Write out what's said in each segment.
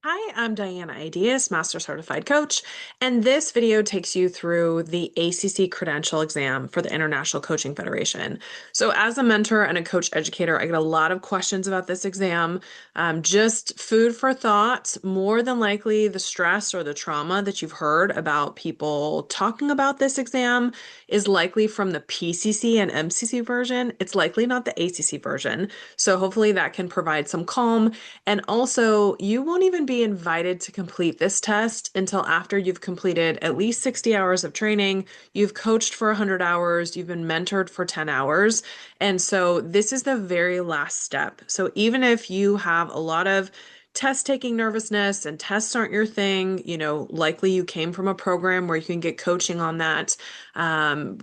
Hi, I'm Diana Ideas, Master Certified Coach, and this video takes you through the ACC Credential exam for the International Coaching Federation. So, as a mentor and a coach educator, I get a lot of questions about this exam. Just food for thought. More than likely, the stress or the trauma that you've heard about people talking about this exam is likely from the PCC and MCC version. It's likely not the ACC version. So, hopefully, that can provide some calm. And also, you won't even be invited to complete this test until after you've completed at least 60 hours of training, you've coached for 100 hours, you've been mentored for 10 hours. And so this is the very last step. So even if you have a lot of test taking nervousness and tests aren't your thing, likely you came from a program where you can get coaching on that.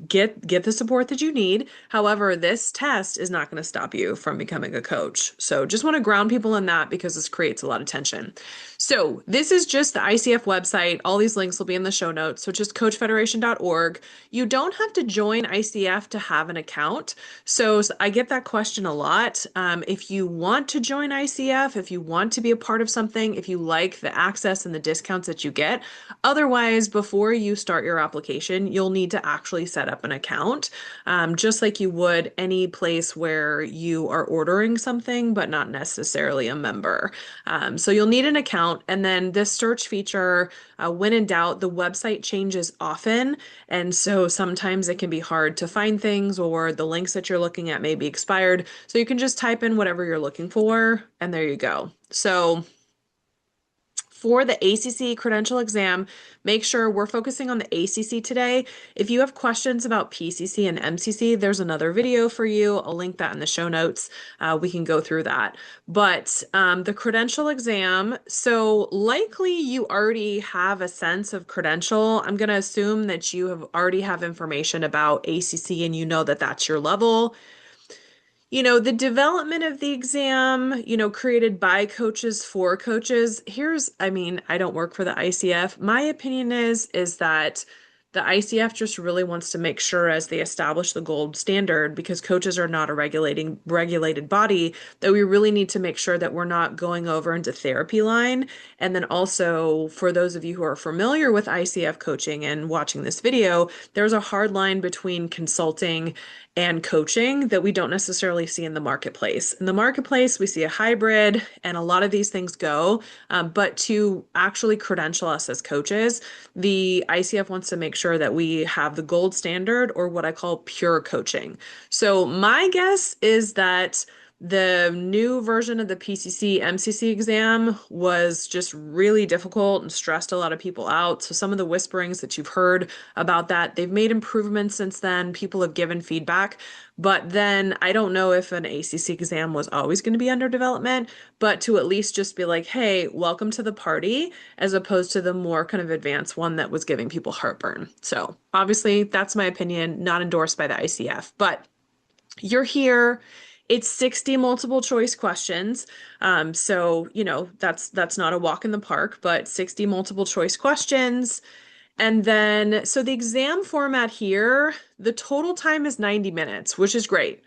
Get the support that you need. However, this test is not going to stop you from becoming a coach. So just want to ground people in that because this creates a lot of tension. So this is just the ICF website. All these links will be in the show notes. So just coachfederation.org. You don't have to join ICF to have an account. So I get that question a lot. If you want to join ICF, if you want to be a part of something, if you like the access and the discounts that you get, otherwise, before you start your application, you'll need to actually set up an account, just like you would any place where you are ordering something, but not necessarily a member. So you'll need an account, and then this search feature, when in doubt, the website changes often, and so sometimes it can be hard to find things, or the links that you're looking at may be expired. So you can just type in whatever you're looking for, and there you go. So for the ACC credential exam, make sure we're focusing on the ACC today. If you have questions about PCC and MCC, there's another video for you. I'll link that in the show notes. We can go through that. But the credential exam, so likely you already have a sense of credential. I'm going to assume that you have already have information about ACC and you know that that's your level. The development of the exam, created by coaches for coaches. I don't work for the ICF. My opinion is that the ICF just really wants to make sure as they establish the gold standard, because coaches are not a regulated body, that we really need to make sure that we're not going over into therapy line. And then also for those of you who are familiar with ICF coaching and watching this video, there's a hard line between consulting and coaching that we don't necessarily see in the marketplace. In the marketplace, we see a hybrid and a lot of these things go, but to actually credential us as coaches, the ICF wants to make sure that we have the gold standard, or what I call pure coaching. So my guess is that the new version of the PCC MCC exam was just really difficult and stressed a lot of people out. So some of the whisperings that you've heard about that, they've made improvements since then. People have given feedback. But then I don't know if an ACC exam was always going to be under development, but to at least just be like, hey, welcome to the party, as opposed to the more kind of advanced one that was giving people heartburn. So obviously, that's my opinion, not endorsed by the ICF, but you're here. It's 60 multiple choice questions. So, that's not a walk in the park, but 60 multiple choice questions. And then, so the exam format here, the total time is 90 minutes, which is great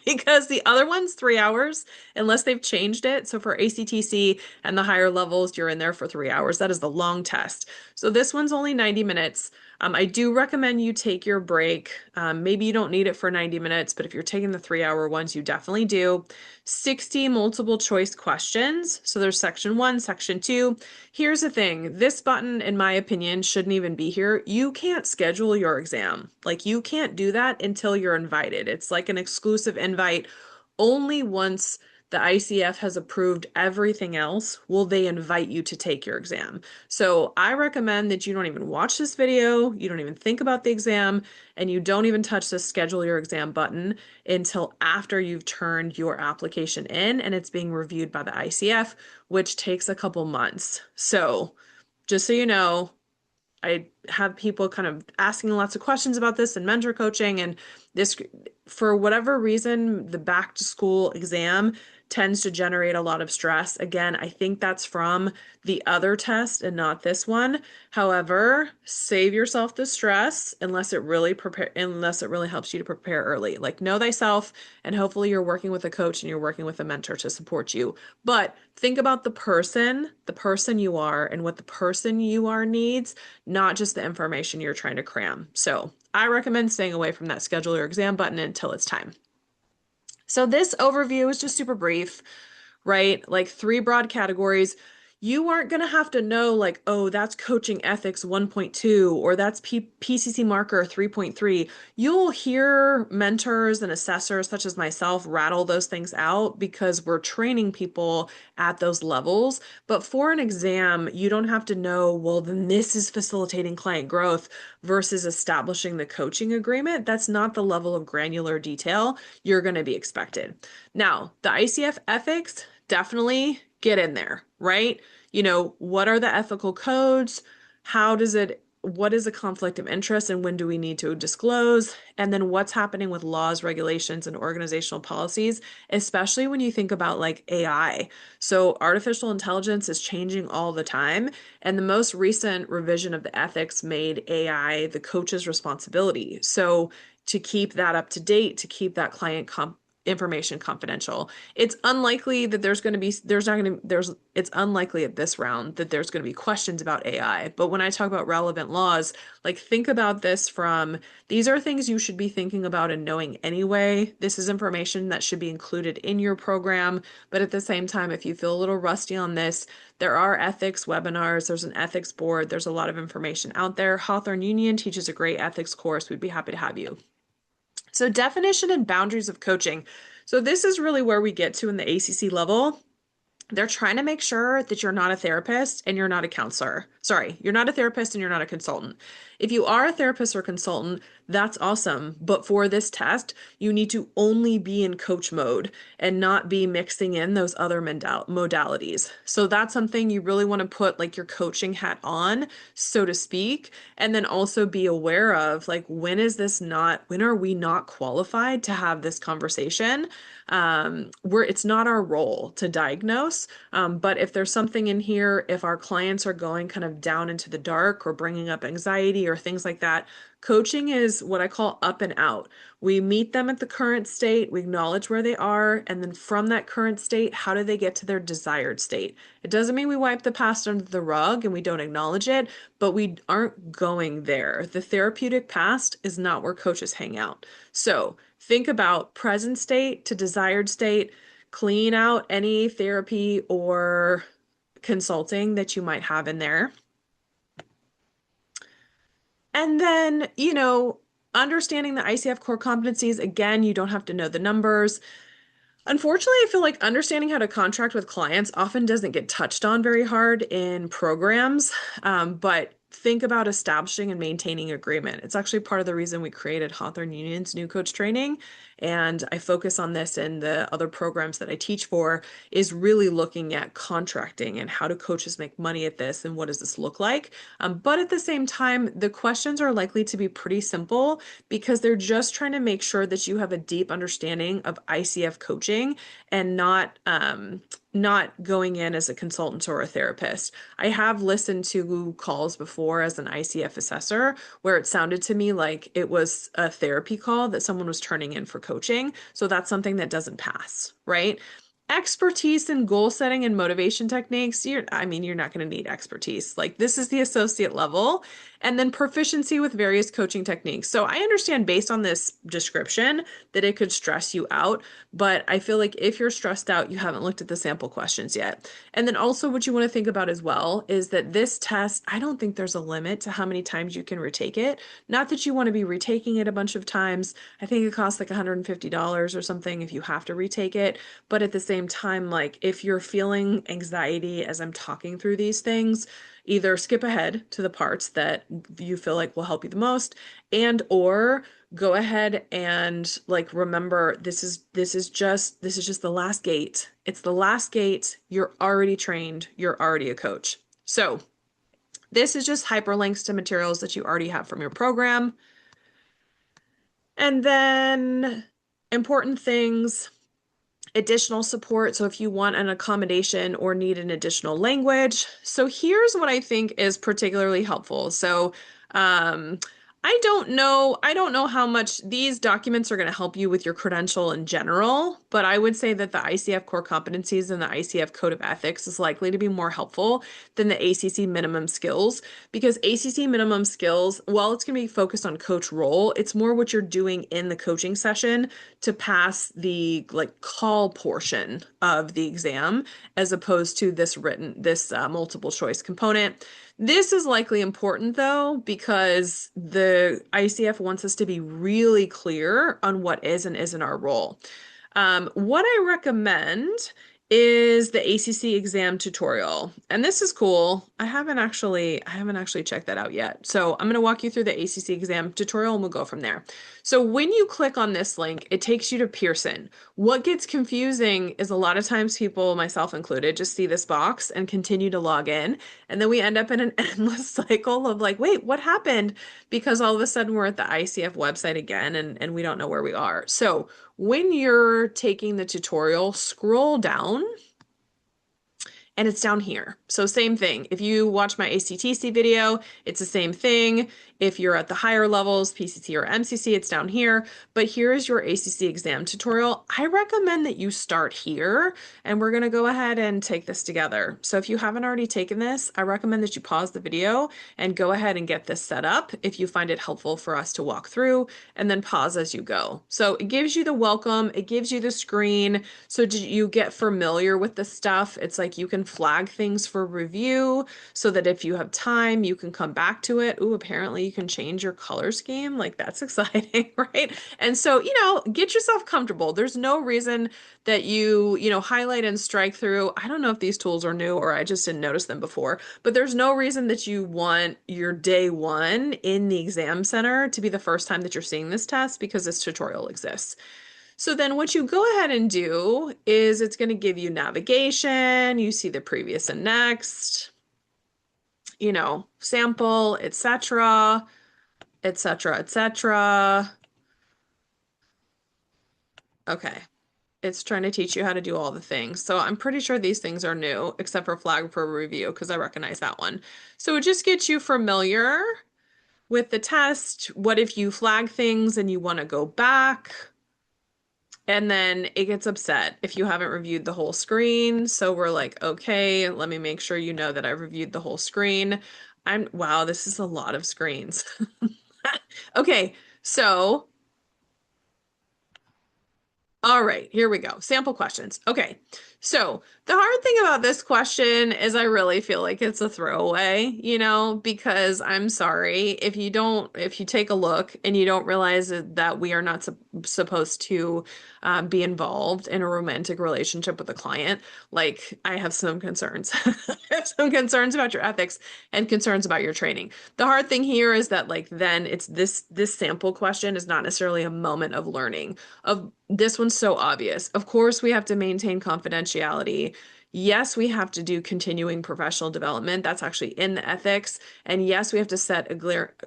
because the other one's 3 hours, unless they've changed it. So for ACTC and the higher levels, you're in there for 3 hours. That is the long test. So this one's only 90 minutes. I do recommend you take your break. Maybe you don't need it for 90 minutes, but if you're taking the 3 hour ones, you definitely do. 60 multiple choice questions. So there's section one, section two. Here's the thing. This button, in my opinion, shouldn't even be here. You can't schedule your exam. Like, you can't do that until you're invited. It's like an exclusive invite. Only once the ICF has approved everything else will they invite you to take your exam. So I recommend that you don't even watch this video, you don't even think about the exam, and you don't even touch the schedule your exam button until after you've turned your application in and it's being reviewed by the ICF, which takes a couple months. So just so you know, I have people kind of asking lots of questions about this and mentor coaching, and this, for whatever reason, the back to school exam tends to generate a lot of stress. Again, I think that's from the other test and not this one. However, save yourself the stress unless it really helps you to prepare early. Like know thyself, and hopefully you're working with a coach and you're working with a mentor to support you. But think about the person you are and what the person you are needs, not just the information you're trying to cram. So I recommend staying away from that schedule your exam button until it's time. So this overview is just super brief, right? Like 3 broad categories. You aren't going to have to know like, oh, that's coaching ethics 1.2 or that's PCC marker 3.3. You'll hear mentors and assessors such as myself rattle those things out because we're training people at those levels. But for an exam, you don't have to know, well, then this is facilitating client growth versus establishing the coaching agreement. That's not the level of granular detail you're going to be expected. Now, the ICF ethics, definitely get in there, right? What are the ethical codes? What is a conflict of interest and when do we need to disclose? And then what's happening with laws, regulations, and organizational policies, especially when you think about like AI. So artificial intelligence is changing all the time. And the most recent revision of the ethics made AI the coach's responsibility. So to keep that up to date, to keep that client information confidential. It's unlikely that it's unlikely at this round that there's going to be questions about AI. But when I talk about relevant laws, like think about this these are things you should be thinking about and knowing anyway. This is information that should be included in your program. But at the same time, if you feel a little rusty on this, there are ethics webinars, there's an ethics board, there's a lot of information out there. Hawthorne Union teaches a great ethics course. We'd be happy to have you. So definition and boundaries of coaching. So this is really where we get to in the ACC level. They're trying to make sure that you're not a therapist and you're not a counselor. Sorry, you're not a therapist and you're not a consultant. If you are a therapist or consultant, that's awesome. But for this test, you need to only be in coach mode and not be mixing in those other modalities. So that's something you really want to put like your coaching hat on, so to speak, and then also be aware of like, when are we not qualified to have this conversation? It's not our role to diagnose, but if there's something in here, if our clients are going kind of down into the dark or bringing up anxiety or things like that, coaching is what I call up and out. We meet them at the current state, we acknowledge where they are, and then from that current state, how do they get to their desired state? It doesn't mean we wipe the past under the rug and we don't acknowledge it, but we aren't going there. The therapeutic past is not where coaches hang out. So think about present state to desired state, clean out any therapy or consulting that you might have in there. And then, understanding the ICF core competencies, again, you don't have to know the numbers. Unfortunately, I feel like understanding how to contract with clients often doesn't get touched on very hard in programs, but think about establishing and maintaining agreement. It's actually part of the reason we created Hawthorne Union's new coach training. And I focus on this in the other programs that I teach for, is really looking at contracting and how do coaches make money at this and what does this look like? But at the same time, the questions are likely to be pretty simple because they're just trying to make sure that you have a deep understanding of ICF coaching and not going in as a consultant or a therapist. I have listened to calls before as an ICF assessor where it sounded to me like it was a therapy call that someone was turning in for coaching. So that's something that doesn't pass, right? Expertise in goal setting and motivation techniques, you're not going to need expertise. Like this is the associate level. And then proficiency with various coaching techniques. So I understand based on this description that it could stress you out, but I feel like if you're stressed out, you haven't looked at the sample questions yet. And then also what you want to think about as well is that this test, I don't think there's a limit to how many times you can retake it. Not that you want to be retaking it a bunch of times. I think it costs like $150 or something if you have to retake it. But at the same time, like if you're feeling anxiety as I'm talking through these things, either skip ahead to the parts that you feel like will help you the most, and or go ahead and like remember this is just the last gate. It's the last gate. You're already trained, you're already a coach. So this is just hyperlinks to materials that you already have from your program. And then important things. additional support. So if you want an accommodation or need an additional language. So here's what I think is particularly helpful. So I don't know how much these documents are going to help you with your credential in general, but I would say that the ICF core competencies and the ICF code of ethics is likely to be more helpful than the ACC minimum skills, because ACC minimum skills, while it's going to be focused on coach role, it's more what you're doing in the coaching session to pass the like call portion of the exam, as opposed to this multiple choice component. This is likely important though, because the ICF wants us to be really clear on what is and isn't our role. What I recommend is the ACC exam tutorial. And this is cool. I haven't actually checked that out yet. So I'm going to walk you through the ACC exam tutorial and we'll go from there. So when you click on this link, it takes you to Pearson. What gets confusing is a lot of times people, myself included, just see this box and continue to log in. And then we end up in an endless cycle of like, wait, what happened? Because all of a sudden we're at the ICF website again and we don't know where we are. So when you're taking the tutorial, scroll down and it's down here. So same thing. If you watch my ACTC video, it's the same thing. If you're at the higher levels, PCC or MCC, it's down here. But here is your ACC exam tutorial. I recommend that you start here, and we're going to go ahead and take this together. So if you haven't already taken this, I recommend that you pause the video and go ahead and get this set up if you find it helpful for us to walk through, and then pause as you go. So it gives you the welcome, it gives you the screen. So you get familiar with the stuff. It's like you can flag things for review so that if you have time, you can come back to it. Ooh, apparently you can change your color scheme. Like that's exciting, right? And so, get yourself comfortable. There's no reason that you highlight and strike through. I don't know if these tools are new or I just didn't notice them before, but there's no reason that you want your day one in the exam center to be the first time that you're seeing this test, because this tutorial exists. So then what you go ahead and do is it's going to give you navigation. You see the previous and next, sample, etc., etc., etc. Okay. It's trying to teach you how to do all the things. So I'm pretty sure these things are new, except for flag for review, because I recognize that one. So it just gets you familiar with the test. What if you flag things and you want to go back? And then it gets upset if you haven't reviewed the whole screen. So we're like, okay, let me make sure you know that I've reviewed the whole screen. Wow, this is a lot of screens. Okay, so, all right, here we go. Sample questions. Okay, so the hard thing about this question is I really feel like it's a throwaway, because I'm sorry, if you take a look and you don't realize that we are not supposed to be involved in a romantic relationship with a client, like I have some concerns. I have some concerns about your ethics and concerns about your training. The hard thing here is that then it's this sample question is not necessarily a moment of learning. This one's so obvious. Of course, we have to maintain confidentiality. Yes, we have to do continuing professional development. That's actually in the ethics. And yes, we have to set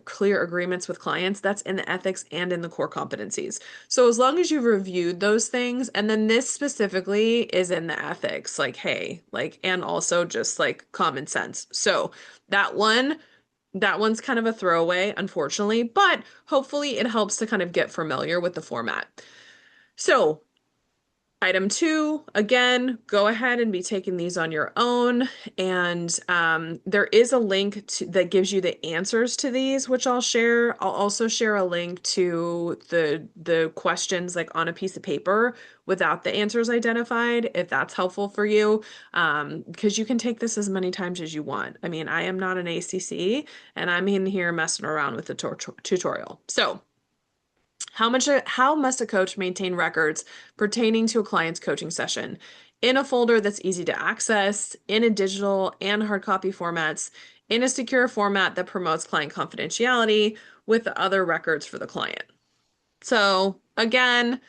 clear agreements with clients. That's in the ethics and in the core competencies. So as long as you've reviewed those things, and then this specifically is in the ethics, and also just common sense. So that one's kind of a throwaway, unfortunately, but hopefully it helps to kind of get familiar with the format. So item 2, again, go ahead and be taking these on your own. And there is a link that gives you the answers to these, which I'll share. I'll also share a link to the questions on a piece of paper without the answers identified, if that's helpful for you, because you can take this as many times as you want. I mean, I am not an ACC, and I'm in here messing around with the tutorial. So how must a coach maintain records pertaining to a client's coaching session? In a folder that's easy to access, in a digital and hard copy formats, in a secure format that promotes client confidentiality, with the other records for the client. So again,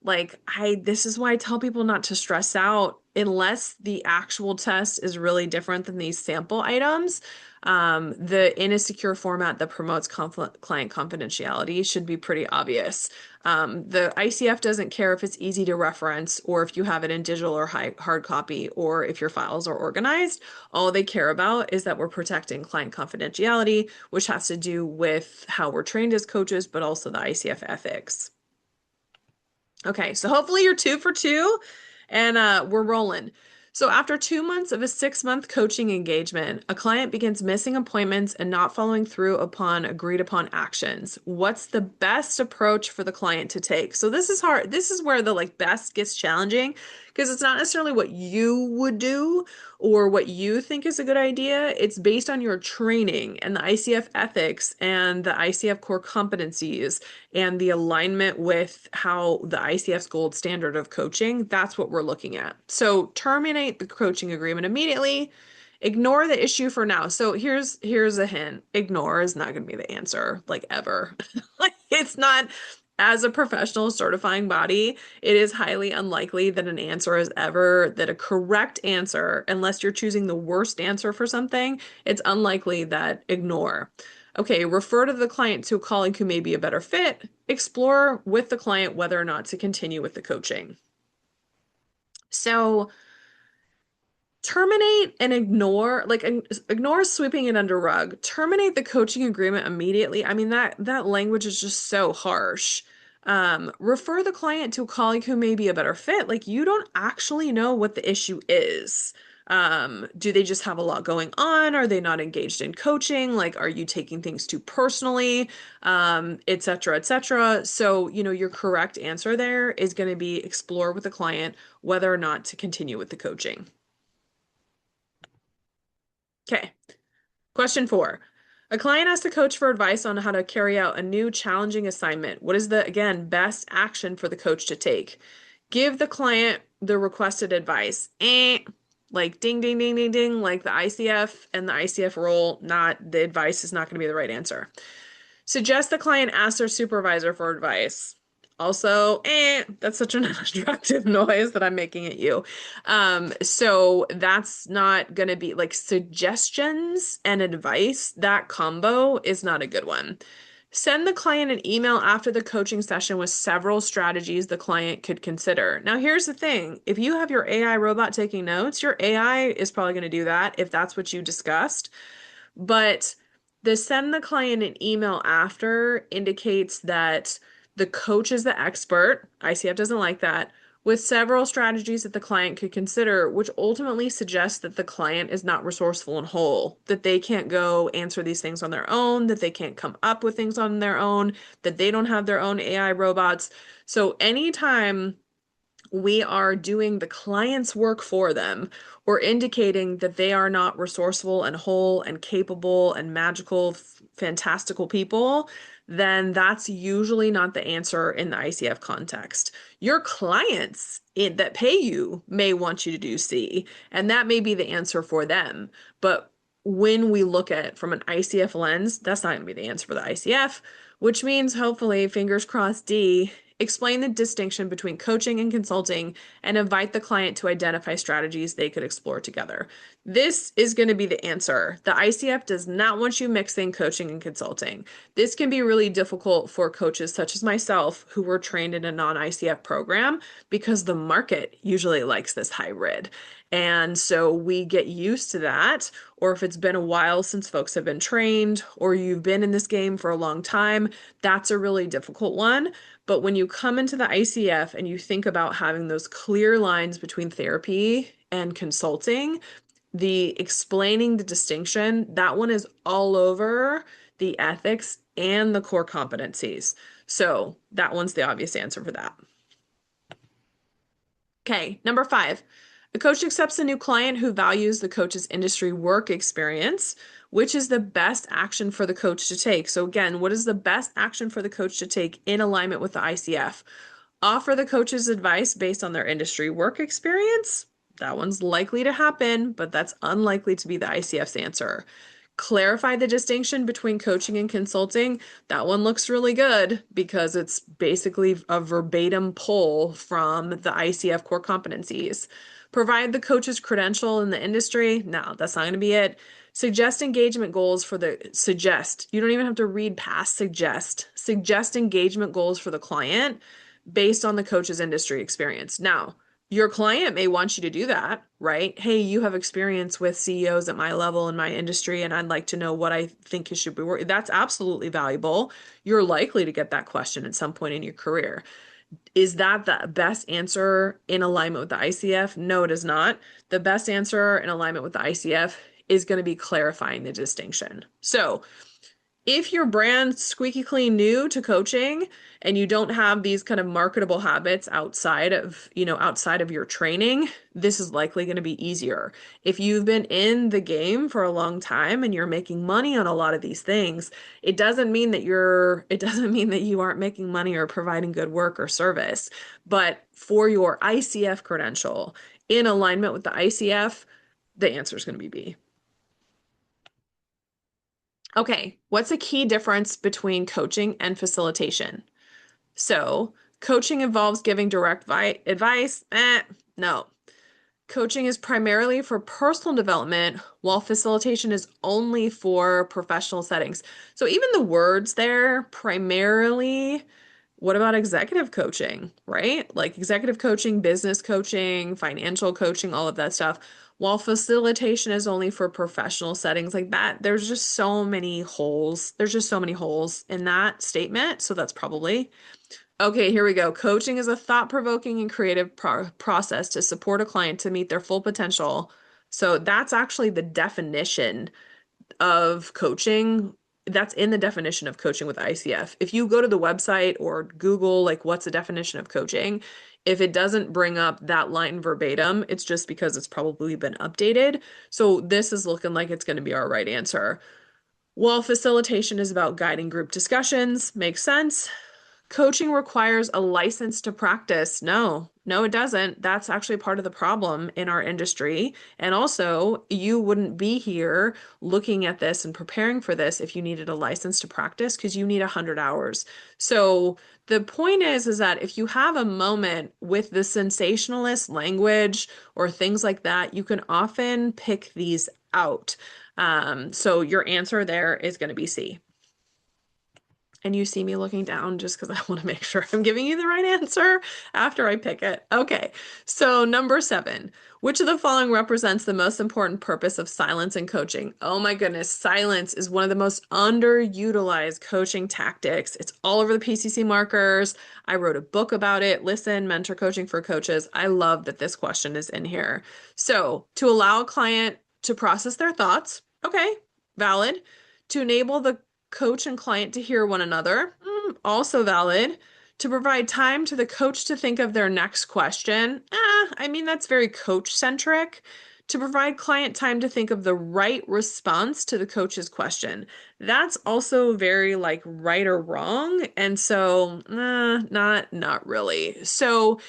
this is why I tell people not to stress out unless the actual test is really different than these sample items, in a secure format that promotes client confidentiality should be pretty obvious. The ICF doesn't care if it's easy to reference or if you have it in digital or hard copy or if your files are organized. All they care about is that we're protecting client confidentiality, which has to do with how we're trained as coaches, but also the ICF ethics. Okay, so hopefully you're 2 for 2 and we're rolling. So after 2 months of a 6-month coaching engagement, a client begins missing appointments and not following through upon agreed upon actions. What's the best approach for the client to take? So this is hard. This is where the best gets challenging because it's not necessarily what you would do or what you think is a good idea. It's based on your training and the ICF ethics and the ICF core competencies and the alignment with how the ICF's gold standard of coaching. That's what we're looking at. So terminate the coaching agreement immediately. Ignore the issue for now. So here's a hint. Ignore is not going to be the answer, ever. It's not. As a professional certifying body, it is highly unlikely that an answer is ever that a correct answer, unless you're choosing the worst answer for something, it's unlikely that ignore. Okay, refer to the client to a colleague who may be a better fit. Explore with the client whether or not to continue with the coaching. So terminate and ignore, ignore sweeping it under rug. Terminate the coaching agreement immediately. I mean, that language is just so harsh. Refer the client to a colleague who may be a better fit. You don't actually know what the issue is. Do they just have a lot going on? Are they not engaged in coaching? Are you taking things too personally? Et cetera, et cetera. So, your correct answer there is going to be explore with the client whether or not to continue with the coaching. Okay. Question 4. A client asks the coach for advice on how to carry out a new challenging assignment. What is the, again, best action for the coach to take? Give the client the requested advice. Ding, ding, ding, ding, ding, the ICF and the ICF rule, the advice is not going to be the right answer. Suggest the client ask their supervisor for advice. Also, that's such an unattractive noise that I'm making at you. So that's not going to be suggestions and advice. That combo is not a good one. Send the client an email after the coaching session with several strategies the client could consider. Now, here's the thing. If you have your AI robot taking notes, your AI is probably going to do that if that's what you discussed. But the send the client an email after indicates that the coach is the expert. ICF doesn't like that. With several strategies that the client could consider, which ultimately suggests that the client is not resourceful and whole, that they can't go answer these things on their own, that they can't come up with things on their own, that they don't have their own AI robots. So anytime we are doing the client's work for them or indicating that they are not resourceful and whole and capable and magical, fantastical people, then that's usually not the answer in the ICF context. Your clients that pay you may want you to do C, and that may be the answer for them. But when we look at it from an ICF lens, that's not going to be the answer for the ICF, which means hopefully, fingers crossed, D, explain the distinction between coaching and consulting and invite the client to identify strategies they could explore together. This is going to be the answer. The ICF does not want you mixing coaching and consulting. This can be really difficult for coaches such as myself who were trained in a non-ICF program because the market usually likes this hybrid. And so we get used to that, or if it's been a while since folks have been trained, or you've been in this game for a long time, that's a really difficult one. But when you come into the ICF and you think about having those clear lines between therapy and consulting, the explaining the distinction, that one is all over the ethics and the core competencies. So that one's the obvious answer for that. Okay, number 5. A coach accepts a new client who values the coach's industry work experience. Which is the best action for the coach to take? So again, what is the best action for the coach to take in alignment with the ICF? Offer the coach's advice based on their industry work experience. That one's likely to happen, but that's unlikely to be the ICF's answer. Clarify the distinction between coaching and consulting. That one looks really good because it's basically a verbatim pull from the ICF core competencies. Provide the coach's credential in the industry. No, that's not going to be it. Suggest engagement goals for the suggest. You don't even have to read past suggest. Suggest engagement goals for the client based on the coach's industry experience. Now, your client may want you to do that, right? Hey, you have experience with CEOs at my level in my industry, and I'd like to know what I think you should be working. That's absolutely valuable. You're likely to get that question at some point in your career. Is that the best answer in alignment with the ICF? No, it is not. The best answer in alignment with the ICF is going to be clarifying the distinction. So, if you're brand squeaky clean new to coaching and you don't have these kind of marketable habits outside of your training, this is likely going to be easier. If you've been in the game for a long time and you're making money on a lot of these things, it doesn't mean that you aren't making money or providing good work or service. But for your ICF credential, in alignment with the ICF, the answer is going to be B. Okay, what's a key difference between coaching and facilitation? So, coaching involves giving direct advice. No. Coaching is primarily for personal development, while facilitation is only for professional settings. So, even the words there, primarily, what about executive coaching, right? Like executive coaching, business coaching, financial coaching, all of that stuff. While facilitation is only for professional settings like that, there's just so many holes. There's just so many holes in that statement. So that's probably. Okay, here we go. Coaching is a thought-provoking and creative process to support a client to meet their full potential. So that's actually the definition of coaching. That's in the definition of coaching with ICF. If you go to the website or Google, like, what's the definition of coaching? If it doesn't bring up that line verbatim, it's just because it's probably been updated. So this is looking like it's going to be our right answer. While facilitation is about guiding group discussions, makes sense. Coaching requires a license to practice. No, it doesn't. That's actually part of the problem in our industry. And also, you wouldn't be here looking at this and preparing for this if you needed a license to practice because you need 100 hours. So the point is that if you have a moment with the sensationalist language or things like that, you can often pick these out. So your answer there is going to be C. And you see me looking down just because I want to make sure I'm giving you the right answer after I pick it. Okay, so number 7, which of the following represents the most important purpose of silence in coaching? Oh my goodness, silence is one of the most underutilized coaching tactics. It's all over the PCC markers. I wrote a book about it. Listen, Mentor Coaching for Coaches. I love that this question is in here. So, to allow a client to process their thoughts, okay, valid. To enable the coach and client to hear one another, also valid. To provide time to the coach to think of their next question, that's very coach centric. To provide client time to think of the right response to the coach's question. That's also very like right or wrong. And so, not really. So,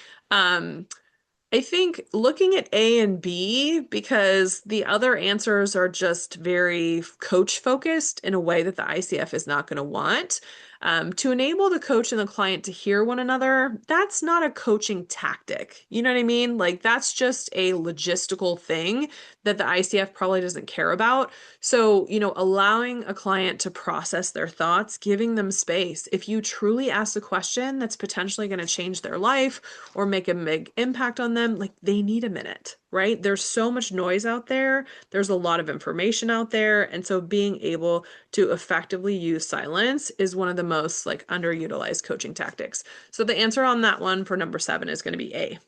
I think looking at A and B, because the other answers are just very coach focused in a way that the ICF is not going to want. To enable the coach and the client to hear one another, that's not a coaching tactic. You know what I mean? Like that's just a logistical thing that the ICF probably doesn't care about. So, allowing a client to process their thoughts, giving them space. If you truly ask a question that's potentially going to change their life or make a big impact on them, like they need a minute, right? There's so much noise out there. There's a lot of information out there. And so being able to effectively use silence is one of the most like underutilized coaching tactics. So the answer on that one for number 7 is going to be A.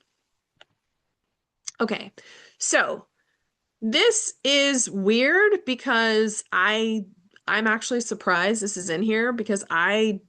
Okay. So this is weird because I'm actually surprised this is in here because I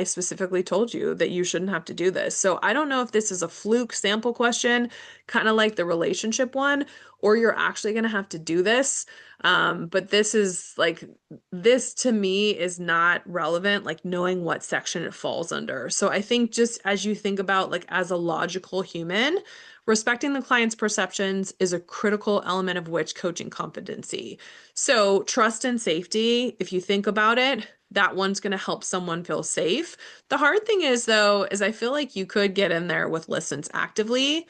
specifically told you that you shouldn't have to do this. So I don't know if this is a fluke sample question, kind of like the relationship one, or you're actually going to have to do this. But this to me is not relevant, like knowing what section it falls under. So I think just as you think about like as a logical human, respecting the client's perceptions is a critical element of which coaching competency. So trust and safety, if you think about it, that one's going to help someone feel safe. The hard thing is, though, is I feel like you could get in there with listens actively.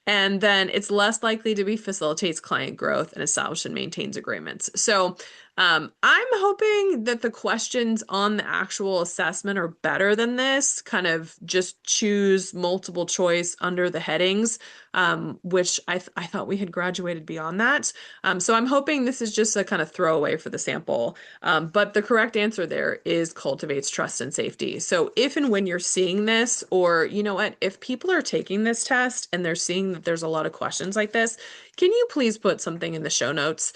And then it's less likely to be facilitates client growth and establishes and maintains agreements. So I'm hoping that the questions on the actual assessment are better than this, kind of just choose multiple choice under the headings, which I thought we had graduated beyond that. So I'm hoping this is just a kind of throwaway for the sample. But the correct answer there is cultivates trust and safety. So if and when you're seeing this, or you know what, if people are taking this test and they're seeing that there's a lot of questions like this, can you please put something in the show notes?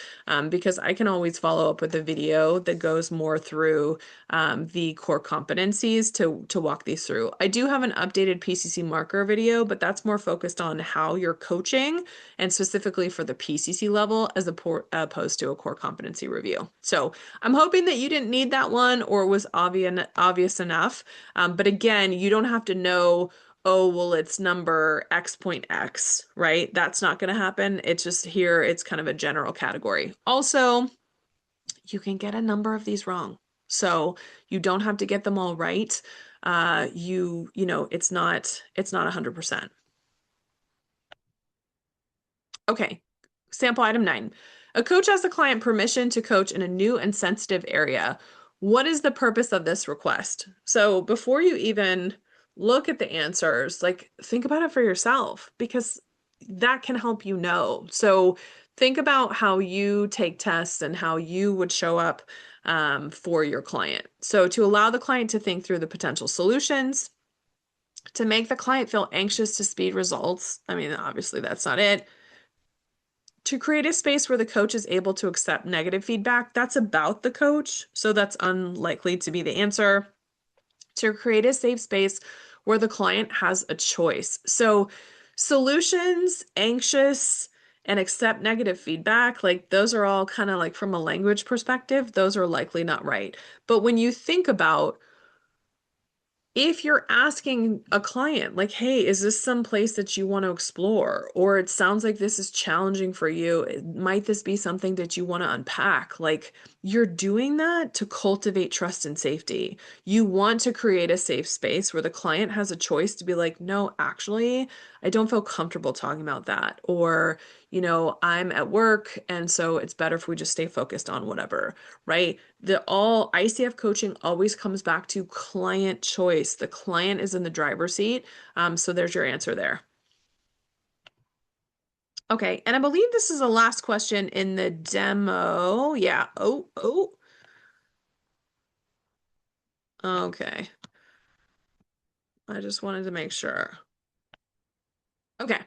Because I can always follow up with a video that goes more through the core competencies to walk these through. I do have an updated PCC marker video, but that's more focused on how you're coaching and specifically for the PCC level as opposed to a core competency review. So I'm hoping that you didn't need that one or it was obvious enough. But again, you don't have to know, oh, well, it's number X point X, right? That's not going to happen. It's just here, it's kind of a general category. Also, you can get a number of these wrong. So you don't have to get them all right. You know, it's not 100%. Okay, sample item 9. A coach asks the client permission to coach in a new and sensitive area. What is the purpose of this request? So before you even look at the answers, like think about it for yourself because that can help you know. So think about how you take tests and how you would show up for your client. So to allow the client to think through the potential solutions, to make the client feel anxious to speed results. I mean, obviously that's not it, to create a space where the coach is able to accept negative feedback. That's about the coach, so that's unlikely to be the answer. To create a safe space where the client has a choice. So solutions, anxious, and accept negative feedback, like those are all kind of like from a language perspective, those are likely not right. But when you think about if you're asking a client, like, hey, is this some place that you want to explore? Or it sounds like this is challenging for you. Might this be something that you want to unpack? Like, you're doing that to cultivate trust and safety. You want to create a safe space where the client has a choice to be like, no, actually, I don't feel comfortable talking about that. Or, you know, I'm at work, and so it's better if we just stay focused on whatever, right? The all ICF coaching always comes back to client choice. The client is in the driver's seat. So there's your answer there. Okay, and I believe this is the last question in the demo. Yeah. Oh. Okay. I just wanted to make sure. Okay.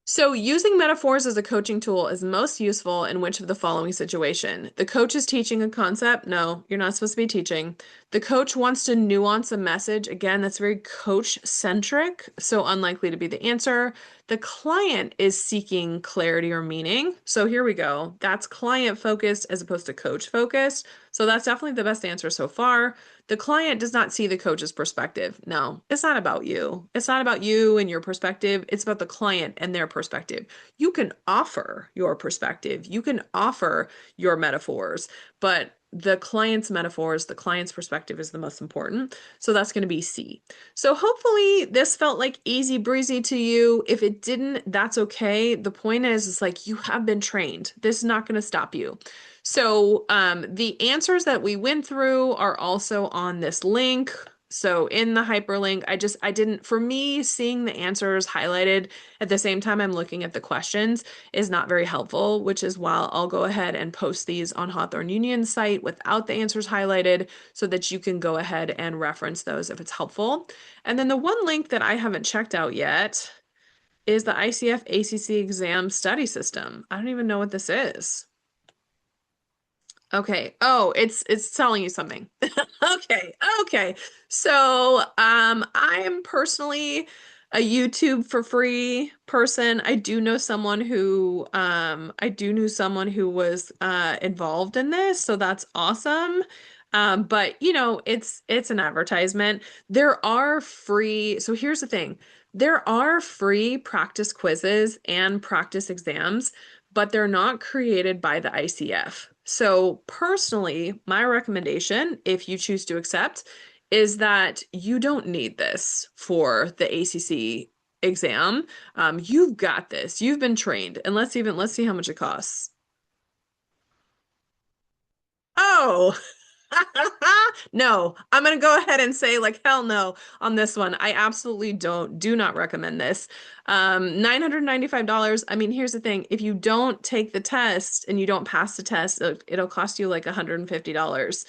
So using metaphors as a coaching tool is most useful in which of the following situation? The coach is teaching a concept. No, you're not supposed to be teaching. The coach wants to nuance a message. Again, that's very coach centric, so unlikely to be the answer. The client is seeking clarity or meaning. So here we go. That's client focused as opposed to coach focused. So that's definitely the best answer so far. The client does not see the coach's perspective. No, it's not about you. It's not about you and your perspective. It's about the client and their perspective. You can offer your perspective. You can offer your metaphors, but the client's metaphors, the client's perspective is the most important. So that's going to be C. So hopefully this felt like easy breezy to you. If it didn't, that's okay. The point is like you have been trained. This is not going to stop you. So the answers that we went through are also on this link. So in the hyperlink, I didn't, for me, seeing the answers highlighted at the same time I'm looking at the questions is not very helpful, which is why I'll go ahead and post these on Hawthorne Union's site without the answers highlighted so that you can go ahead and reference those if it's helpful. And then the one link that I haven't checked out yet is the ICF ACC Exam study system. I don't even know what this is. Okay. Oh, it's telling you something. Okay. So, I am personally a YouTube for free person. I do know someone who was involved in this, so that's awesome. But you know, it's an advertisement. There are free, so here's the thing. There are free practice quizzes and practice exams, but they're not created by the ICF. So personally, my recommendation, if you choose to accept, is that you don't need this for the ACC exam. You've got this. You've been trained. And let's see how much it costs. Oh, no, I'm gonna go ahead and say like hell no on this one. I absolutely do not recommend this. $995. I mean, here's the thing. If you don't take the test and you don't pass the test, it'll cost you like $150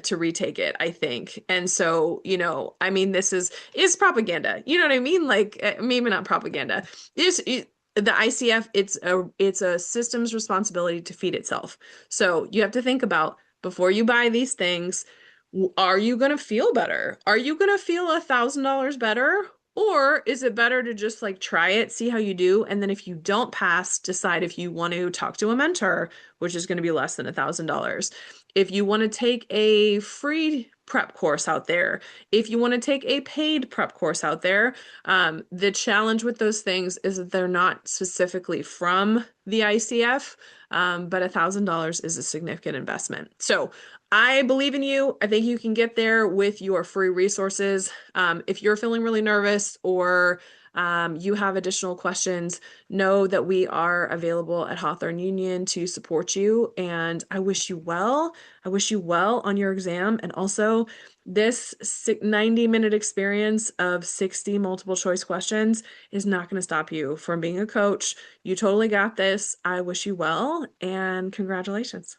to retake it, I think. And so, I mean, this is propaganda. You know what I mean? Like maybe not propaganda. The ICF, it's a system's responsibility to feed itself. So you have to think about before you buy these things, are you going to feel better? Are you going to feel $1,000 better? Or is it better to just like try it, see how you do, and then if you don't pass, decide if you want to talk to a mentor, which is going to be less than $1,000. If you want to take a free prep course out there, if you want to take a paid prep course out there, the challenge with those things is that they're not specifically from the ICF, but $1,000 is a significant investment. So I believe in you. I think you can get there with your free resources. If you're feeling really nervous or you have additional questions, know that we are available at Hawthorne Union to support you. And I wish you well. I wish you well on your exam. And also, this 90-minute experience of 60 multiple choice questions is not going to stop you from being a coach. You totally got this. I wish you well and congratulations.